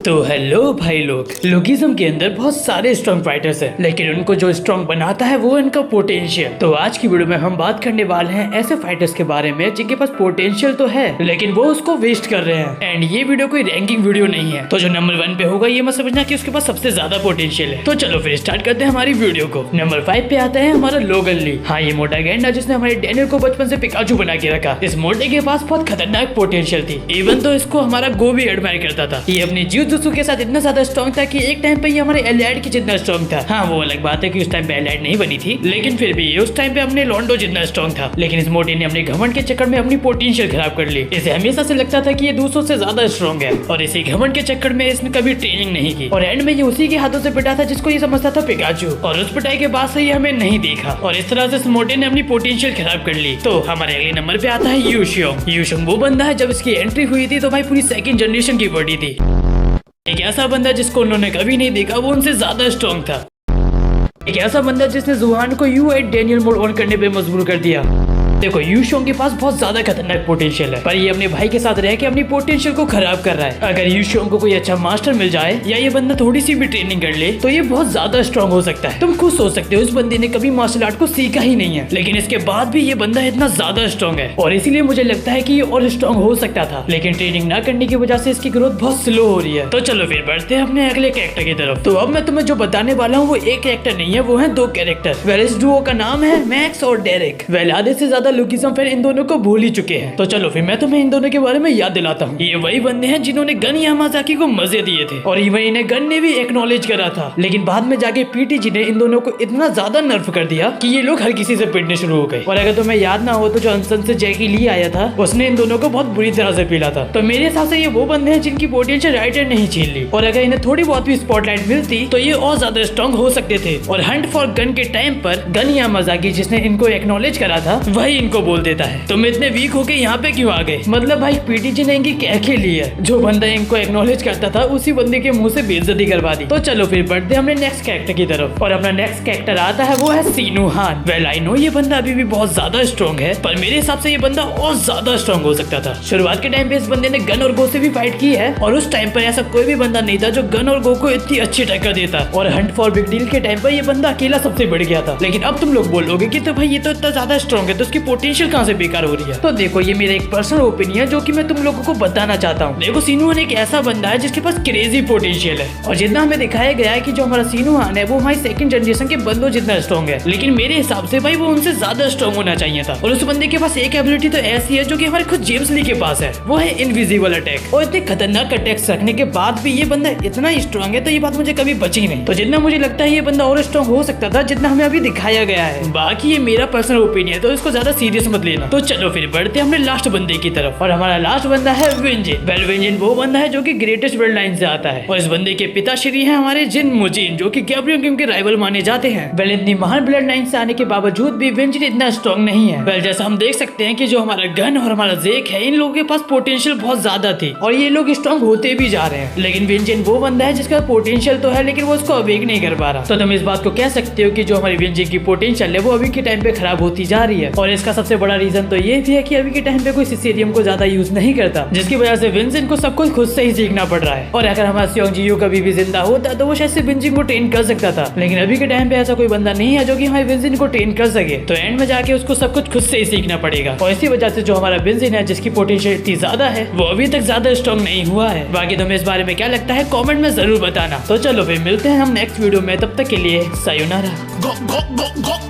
तो हेलो भाई लोग, लोकिज्म के अंदर बहुत सारे स्ट्रॉन्ग फाइटर्स हैं, लेकिन उनको जो स्ट्रॉन्ग बनाता है वो इनका पोटेंशियल। तो आज की वीडियो में हम बात करने वाले हैं ऐसे फाइटर्स के बारे में जिनके पास पोटेंशियल तो है लेकिन वो उसको वेस्ट कर रहे हैं। एंड ये वीडियो कोई रैंकिंग वीडियो नहीं है, तो जो नंबर 1 पे होगा ये मत समझना कि उसके पास सबसे ज्यादा पोटेंशियल है। तो चलो फिर स्टार्ट करते हैं हमारी वीडियो को। नंबर 5 पे आता है हमारा लोगन ली। हाँ, ये मोटा गैंडा जिसने हमारे डैनियल को बचपन से पिकाचू बना के रखा। इस मोटे के पास बहुत खतरनाक पोटेंशियल थी, इवन तो इसको हमारा गो भी एडमायर करता था। ये अपने जिउजुत्सु के साथ इतना ज्यादा स्ट्रॉन्ग था कि एक टाइम पे ये हमारे एलियड की जितना स्ट्रॉन्ग था। हाँ, वो अलग बात है कि उस टाइम पे एलियड नहीं बनी थी, लेकिन फिर भी उस टाइम पे अपने लोंडो जितना स्ट्रॉन्ग था। लेकिन इस मोटे ने अपने घमंड के चक्कर में अपनी पोटेंशियल खराब कर ली। इसे हमेशा से लगता था कि ये दूसरों से ज्यादा स्ट्रॉन्ग है और इसी घमंड के चक्कर में इसने कभी ट्रेनिंग नहीं की और एंड में ये उसी के हाथों से पिटा था जिसको ये समझता था पिकाचू। और उस पिटाई के बाद से ये हमें नहीं देखा और इस तरह से इस मोटे ने अपनी पोटेंशियल खराब कर ली। तो हमारे अगले नंबर पे आता है यूशियोंग। यूशियोंग वो बंदा है जब इसकी एंट्री हुई थी तो भाई पूरी सेकंड जनरेशन की बॉडी थी। एक ऐसा बंदा जिसको उन्होंने कभी नहीं देखा, वो उनसे ज्यादा स्ट्रॉन्ग था। एक ऐसा बंदा जिसने जुहान को U8 डैनियल मोड ऑन करने पे मजबूर कर दिया। देखो, यूशियोंग के पास बहुत ज्यादा खतरनाक पोटेंशियल है, पर ये अपने भाई के साथ रह के अपनी पोटेंशियल को खराब कर रहा है। अगर यूशियोंग को कोई अच्छा मास्टर मिल जाए या ये बंदा थोड़ी सी भी ट्रेनिंग कर ले तो ये बहुत ज्यादा स्ट्रॉन्ग हो सकता है। तुम खुद सोच सकते हो, इस बंदे ने कभी मार्शल आर्ट को सीखा ही नहीं है, लेकिन इसके बाद भी ये बंदा इतना ज्यादा स्ट्रॉन्ग है और इसीलिए मुझे लगता है कि ये और स्ट्रॉन्ग हो सकता था, लेकिन ट्रेनिंग ना करने की वजह से इसकी ग्रोथ बहुत स्लो हो रही है। तो चलो फिर बढ़ते हैं अपने अगले कैरेक्टर की तरफ। तो अब मैं तुम्हें जो बताने वाला हूँ वो एक कैरेक्टर नहीं है, वो है 2 कैरेक्टर। वेल, इस डुओ का नाम है मैक्स और डेरेक। वेल, आधे से ज्यादा लोकिज्म फिर इन दोनों को भूल ही चुके हैं। तो चलो फिर मैं तुम्हें इन दोनों के बारे में याद दिलाता हूँ। ये वही बंदे हैं जिन्होंने गन यामाजाकी को मजे दिए थे और इवन इन्हें गन ने भी एक्नॉलेज करा था, लेकिन बाद में जाके पीटीजी ने इन दोनों को इतना ज्यादा नर्फ कर दिया कि ये लोग हर किसी से पिटने शुरू हो गए। और अगर तुम्हें याद ना हो तो जो अनसन से जैकी ली आया था उसने इन दोनों को बहुत बुरी तरह से पीला था। तो मेरे हिसाब से ये वो बंदे हैं जिनकी पोटेंशियल राइटर नहीं छीन ली, और अगर इन्हें थोड़ी बहुत भी स्पॉटलाइट मिलती तो ये और ज्यादा स्ट्रॉन्ग हो सकते थे। और हंट फॉर गन के टाइम पर गन यामाजाकी जिसने इनको एक्नॉलेज करा था वही इनको बोल देता है तुम इतने वीक हो के यहाँ पे क्यों आ गए। मतलब भाई पीटीजी ने इनकी कह के ली है, जो बंदा इनको एक्नॉलेज करता था उसी बंदे के मुंह से बेइज्जती करवा दी। तो चलो फिर बढ़ते हमने नेक्स्ट कैरेक्टर की तरफ, और अपना नेक्स्ट कैरेक्टर आता है वो है सीनू हान। वेल, आई नो ये बंदा अभी भी बहुत ज्यादा स्ट्रॉन्ग है, पर मेरे हिसाब से ये बंदा और ज्यादा स्ट्रॉन्ग हो सकता था। शुरुआत के टाइम पे इस बंदे ने गन और गो से भी फाइट की है और उस टाइम पर ऐसा कोई भी बंदा नहीं था जो गन और गो को इतनी अच्छी टक्कर देता। और हंट फॉर बिग डील के टाइम पर ये बंदा अकेला सबसे बढ़ गया था। लेकिन अब तुम लोग बोलोगे कि तो भाई ये तो इतना ज्यादा स्ट्रॉन्ग है तो उसकी पोटेंशियल कहाँ से बेकार हो रही है। तो देखो, ये मेरा एक पर्सनल ओपिनियन जो कि मैं तुम लोगों को बताना चाहता हूँ। देखो, सीनू हान एक ऐसा बंदा है जिसके पास क्रेजी पोटेंशियल है और जितना हमें दिखाया गया है कि जो हमारा सीनू हान है वो हमारी सेकंड जनरेशन के बंदों जितना स्ट्रॉन्ग है, लेकिन मेरे हिसाब से भाई वो उनसे ज्यादा स्ट्रॉन्ग होना चाहिए था। और उस बंदे के पास एक एबिलिटी तो ऐसी है जो कि हमारे खुद जेम्स ली के पास है, वो है इनविजिबल अटैक। और इतने खतरनाक अटैक्स रखने के बाद भी ये बंदा इतना स्ट्रॉन्ग है, तो ये बात मुझे कभी बची नहीं। तो जितना मुझे लगता है ये बंदा और स्ट्रॉन्ग हो सकता था जितना हमें अभी दिखाया गया है। बाकी ये मेरा पर्सनल ओपिनियन है, तो इसको ज्यादा सीरियस मत लेना। तो चलो फिर बढ़ते हमने लास्ट बंदे की तरफ, और हमारा लास्ट बंदा है विंजिन। वेल, विंजिन वो बंदा है जो कि ग्रेटेस्ट ब्लड लाइन से आता है और इस बंदे के पिताश्री हैं हमारे जिन मुजिन, जो कि गैब्रियल किंग के राइवल माने जाते हैं। वेल, इतनी महान ब्लड लाइन से आने के बावजूद भी विंजिन इतना स्ट्रॉन्ग नहीं है। वेल, जैसा हम देख सकते हैं कि जो हमारा गन और हमारा जेक है, इन लोगों के पास पोटेंशियल बहुत ज्यादा थी और ये लोग स्ट्रॉन्ग होते भी जा रहे हैं, लेकिन विंजिन वो बंदा है जिसका पोटेंशियल तो है लेकिन वो उसको अवेक नहीं कर पा रहा। तो तुम इस बात को कह सकते हो कि जो हमारी विंजिन की पोटेंशियल है वो अभी के टाइम पे खराब होती जा रही है। और इसका सबसे बड़ा रीजन तो ये भी है कि अभी के टाइम पे कोई सिसेरियम को ज्यादा यूज नहीं करता, जिसकी वजह से विंजिन को सब कुछ खुद से ही सीखना पड़ रहा है। और अगर हमारा सियोंग जियो कभी भी जिंदा होता तो वो शायद से विंजिन को ट्रेन कर सकता था, लेकिन अभी के टाइम पे ऐसा कोई बंदा नहीं है जो कि हमारे विंजिन को ट्रेन कर सके। तो एंड में जाके उसको सब कुछ खुद से ही सीखना पड़ेगा और इसी वजह से जो हमारा विंजिन है जिसकी पोटेंशियल इतनी ज्यादा है वो अभी तक ज्यादा स्ट्रॉन्ग नहीं हुआ है। बाकी तुम्हें इस बारे में क्या लगता है कमेंट में जरूर बताना। तो चलो फिर मिलते हैं हम नेक्स्ट वीडियो में, तब तक के लिए सायोनारा।